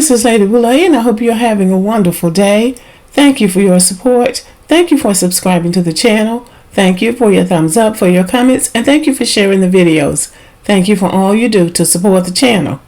This is Lady Boulay, and I hope you're having a wonderful day. Thank you for your support. Thank you for subscribing to the channel. Thank you for your thumbs up, for your comments, and thank you for sharing the videos. Thank you for all you do to support the channel.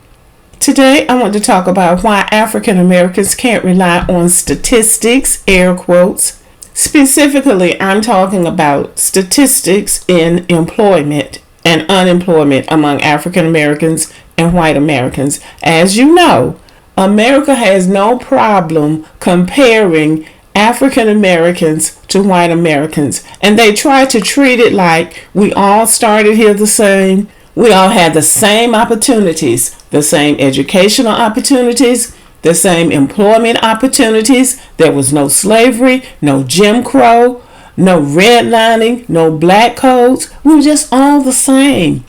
Today, I want to talk about why African Americans can't rely on statistics, air quotes. Specifically, I'm talking about statistics in employment and unemployment among African Americans and white Americans. As you know, America has no problem comparing African Americans to white Americans, and they try to treat it like we all started here the same. We all had the same opportunities, the same educational opportunities, the same employment opportunities. There was no slavery, no Jim Crow, no redlining, no black codes. We were just all the same.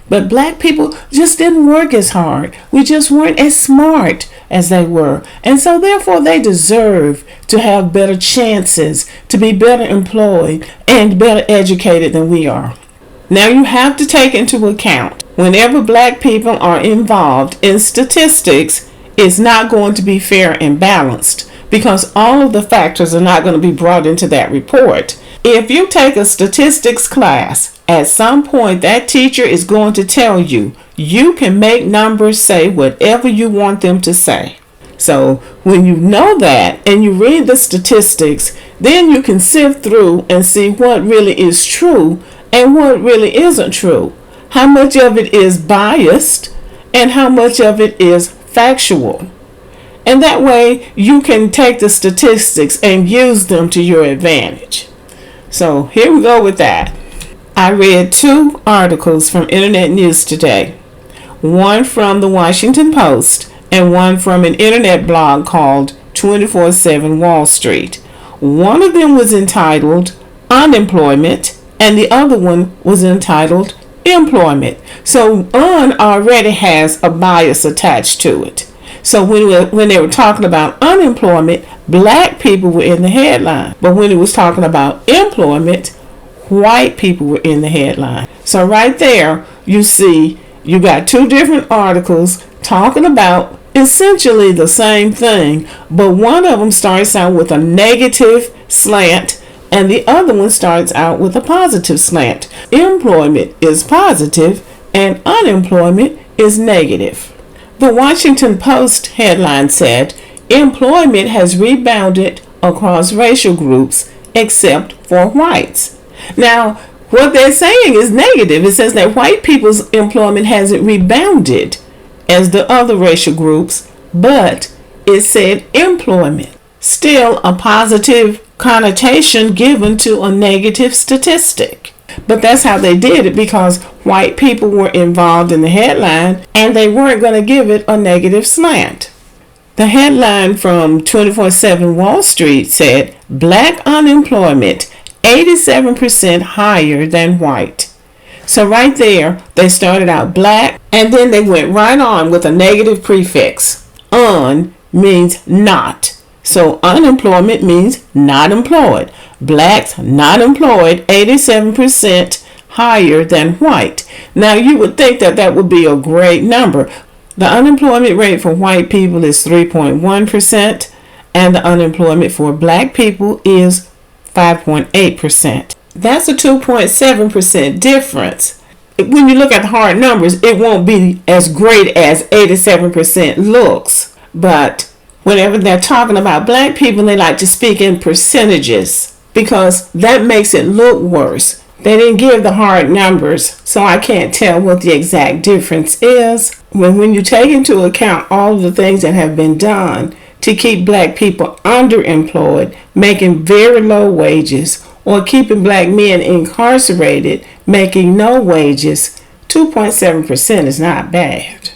But black people just didn't work as hard. We just weren't as smart as they were. And so therefore they deserve to have better chances, to be better employed and better educated than we are. Now you have to take into account whenever black people are involved in statistics, it's not going to be fair and balanced because all of the factors are not going to be brought into that report. If you take a statistics class, at some point that teacher is going to tell you, you can make numbers say whatever you want them to say. So when you know that and you read the statistics, then you can sift through and see what really is true and what really isn't true. How much of it is biased and how much of it is factual. And that way you can take the statistics and use them to your advantage. So here we go with that. I read 2 articles from Internet News today. One from the Washington Post and one from an internet blog called 24/7 Wall Street. One of them was entitled Unemployment and the other one was entitled Employment. So already has a bias attached to it. So when they were talking about unemployment, black people were in the headline. But when it was talking about employment, white people were in the headline. So right there, you see, you got 2 different articles talking about essentially the same thing, but one of them starts out with a negative slant and the other one starts out with a positive slant. Employment is positive and unemployment is negative. The Washington Post headline said, employment has rebounded across racial groups except for whites. Now, what they're saying is negative. It says that white people's employment hasn't rebounded as the other racial groups, but it said employment. Still a positive connotation given to a negative statistic. But that's how they did it because white people were involved in the headline and they weren't going to give it a negative slant. The headline from 24/7 Wall Street said, Black unemployment 87% higher than white. So right there, they started out black and then they went right on with a negative prefix. Un means not. So unemployment means not employed. Blacks not employed 87% higher than white. Now you would think that that would be a great number. The unemployment rate for white people is 3.1% and the unemployment for black people is 5.8%. That's a 2.7% difference. When you look at the hard numbers, it won't be as great as 87% looks. But whenever they're talking about black people, they like to speak in percentages because that makes it look worse. They didn't give the hard numbers, so I can't tell what the exact difference is. When you take into account all of the things that have been done to keep black people underemployed, making very low wages, or keeping black men incarcerated, making no wages, 2.7% is not bad.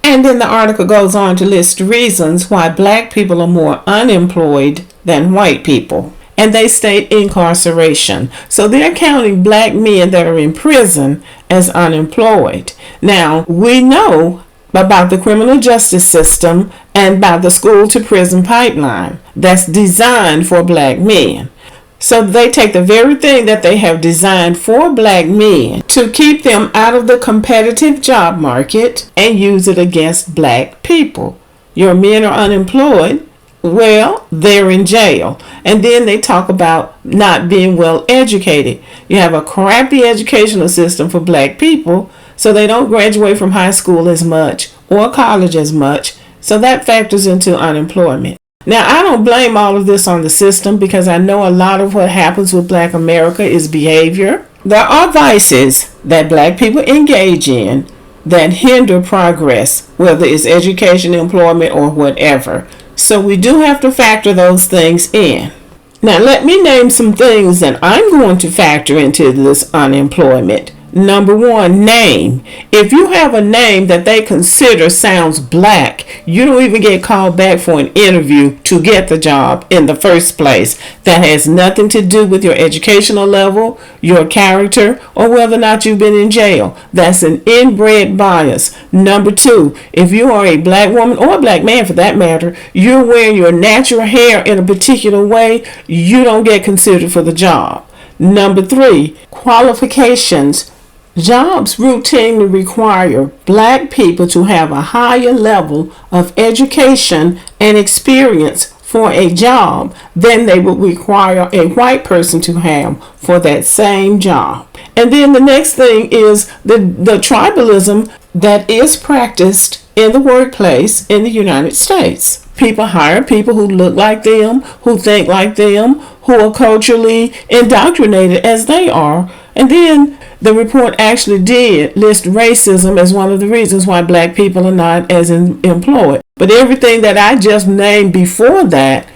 And then the article goes on to list reasons why black people are more unemployed than white people. And they state incarceration. So they're counting black men that are in prison as unemployed. Now, we know about the criminal justice system and about the school to prison pipeline that's designed for black men. So they take the very thing that they have designed for black men to keep them out of the competitive job market and use it against black people. your men are unemployed, well, they're in jail. And then they talk about not being well educated. You have a crappy educational system for black people, so they don't graduate from high school as much or college as much. So that factors into unemployment. Now, I don't blame all of this on the system because I know a lot of what happens with black America is behavior. There are vices that black people engage in that hinder progress, whether it's education, employment, or whatever. So we do have to factor those things in. Now, let me name some things that I'm going to factor into this unemployment. Number one, name. If you have a name that they consider sounds black, you don't even get called back for an interview to get the job in the first place. That has nothing to do with your educational level, your character, or whether or not you've been in jail. That's an inbred bias. Number two, if you are a black woman or a black man for that matter, you're wearing your natural hair in a particular way, you don't get considered for the job. Number three, qualifications. Jobs routinely require black people to have a higher level of education and experience for a job than they would require a white person to have for that same job. And then the next thing is the tribalism that is practiced in the workplace in the United States. People hire people who look like them, who think like them, who are culturally indoctrinated as they are. And then the report actually did list racism as one of the reasons why black people are not as employed. But everything that I just named before that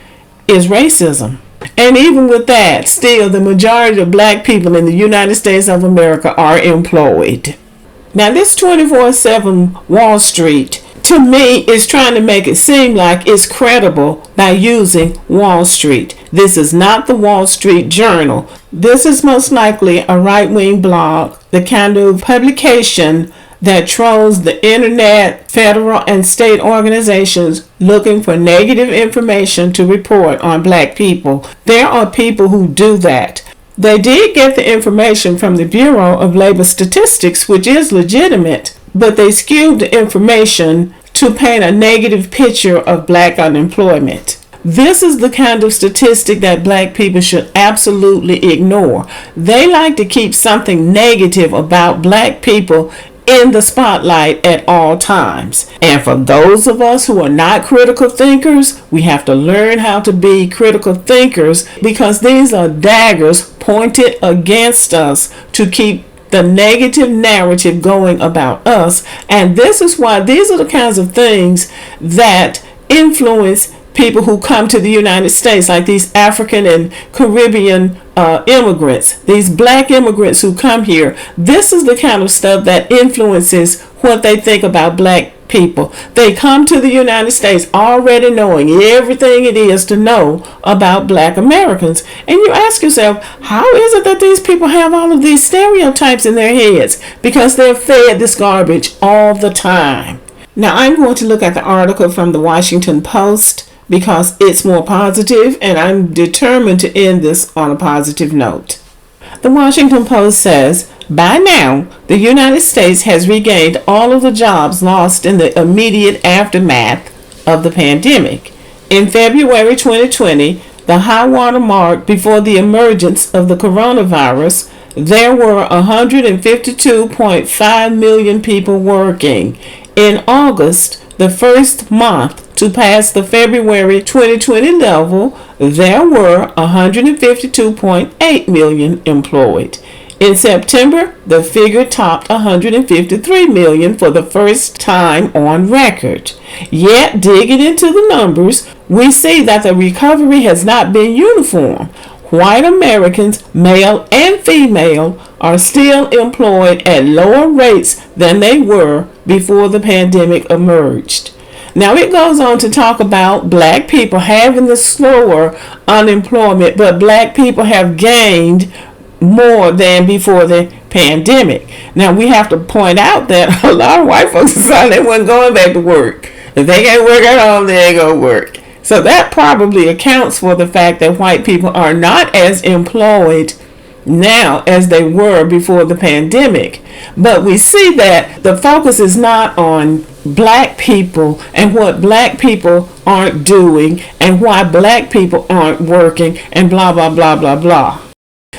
is racism. And even with that, still the majority of black people in the United States of America are employed. Now this 24/7 Wall Street, to me, is trying to make it seem like it's credible by using Wall Street. This is not the Wall Street Journal. This is most likely a right-wing blog, the kind of publication that trolls the internet, federal and state organizations looking for negative information to report on black people. There are people who do that. They did get the information from the Bureau of Labor Statistics, which is legitimate, but they skewed the information to paint a negative picture of black unemployment. This is the kind of statistic that black people should absolutely ignore. They like to keep something negative about black people in the spotlight at all times. And for those of us who are not critical thinkers, we have to learn how to be critical thinkers, because these are daggers pointed against us to keep the negative narrative going about us. And this is why these are the kinds of things that influence people who come to the United States, like these African and Caribbean immigrants, these black immigrants who come here. This is the kind of stuff that influences what they think about black people. They come to the United States already knowing everything it is to know about black Americans. And you ask yourself, how is it that these people have all of these stereotypes in their heads? Because they're fed this garbage all the time. Now I'm going to look at the article from the Washington Post because it's more positive, and I'm determined to end this on a positive note. The Washington Post says, by now, the United States has regained all of the jobs lost in the immediate aftermath of the pandemic. In February 2020, the high water mark before the emergence of the coronavirus, there were 152.5 million people working. In August, the first month to pass the February 2020 level, there were 152.8 million employed. In September, the figure topped 153 million for the first time on record. Yet, digging into the numbers, we see that the recovery has not been uniform. White Americans, male and female, are still employed at lower rates than they were before the pandemic emerged. Now it goes on to talk about black people having the slower unemployment, but black people have gained more than before the pandemic. Now we have to point out that a lot of white folks decided they weren't going back to work. If they can't work at home, they ain't gonna work. So that probably accounts for the fact that white people are not as employed now as they were before the pandemic. But we see that the focus is not on black people and what black people aren't doing and why black people aren't working and blah, blah, blah, blah, blah.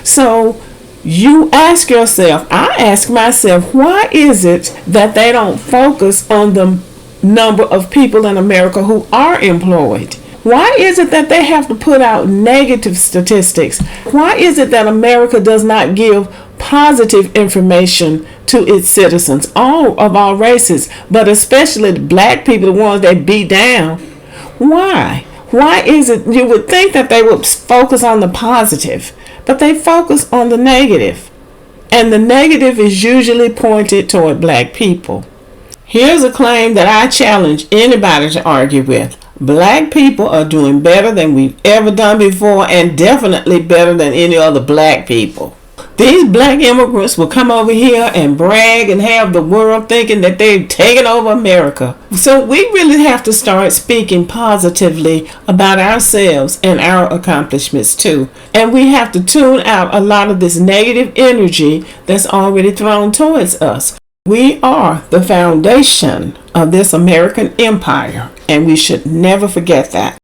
So you ask yourself, I ask myself, why is it that they don't focus on the number of people in America who are employed? Why is it that they have to put out negative statistics? Why is it that America does not give positive information to its citizens, all of all races, but especially the black people, the ones that beat down? Why? Why is it you would think that they would focus on the positive, but they focus on the negative? And the negative is usually pointed toward black people. Here's a claim that I challenge anybody to argue with. Black people are doing better than we've ever done before, and definitely better than any other black people. These black immigrants will come over here and brag and have the world thinking that they've taken over America. So we really have to start speaking positively about ourselves and our accomplishments too. And we have to tune out a lot of this negative energy that's already thrown towards us. We are the foundation of this American empire, and we should never forget that.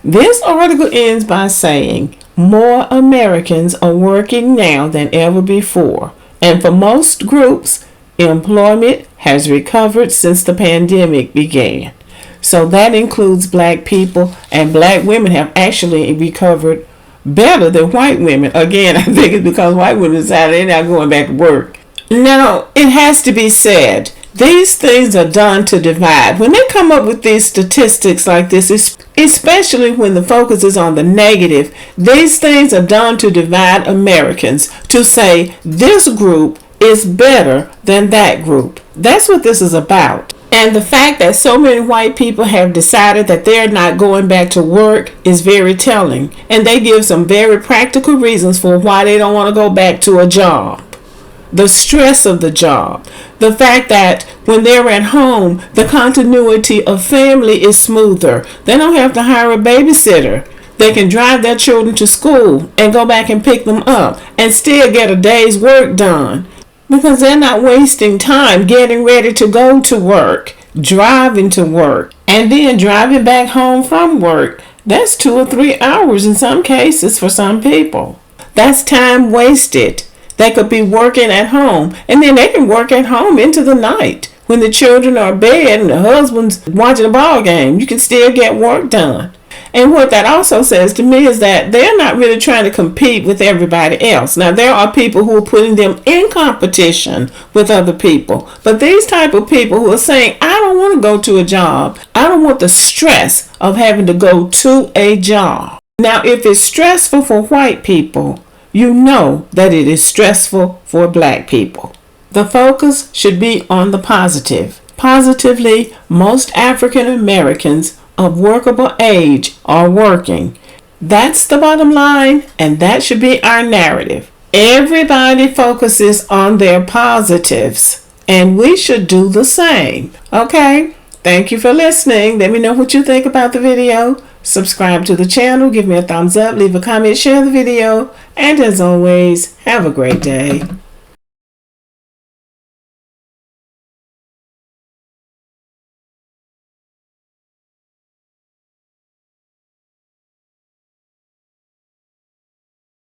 This article ends by saying, more Americans are working now than ever before, and for most groups, employment has recovered since the pandemic began. So that includes black people, and black women have actually recovered better than white women. Again, I think it's because white women decided they're not going back to work. Now, it has to be said, these things are done to divide. When they come up with these statistics like this, especially when the focus is on the negative, these things are done to divide Americans, to say this group is better than that group. That's what this is about. And the fact that so many white people have decided that they're not going back to work is very telling. And they give some very practical reasons for why they don't want to go back to a job. The stress of the job, the fact that when they're at home, the continuity of family is smoother. They don't have to hire a babysitter. They can drive their children to school and go back and pick them up and still get a day's work done, because they're not wasting time getting ready to go to work, driving to work, and then driving back home from work. That's 2 or 3 hours in some cases for some people. That's time wasted. They could be working at home, and then they can work at home into the night when the children are in bed and the husband's watching a ball game. You can still get work done. And what that also says to me is that they're not really trying to compete with everybody else. Now, there are people who are putting them in competition with other people, but these type of people who are saying, I don't want to go to a job. I don't want the stress of having to go to a job. Now, if it's stressful for white people, you know that it is stressful for black people. The focus should be on the positive. Positively, most African Americans of workable age are working. That's the bottom line, and that should be our narrative. Everybody focuses on their positives, and we should do the same. Okay? Thank you for listening. Let me know what you think about the video. Subscribe to the channel, give me a thumbs up, leave a comment, share the video, and as always, have a great day.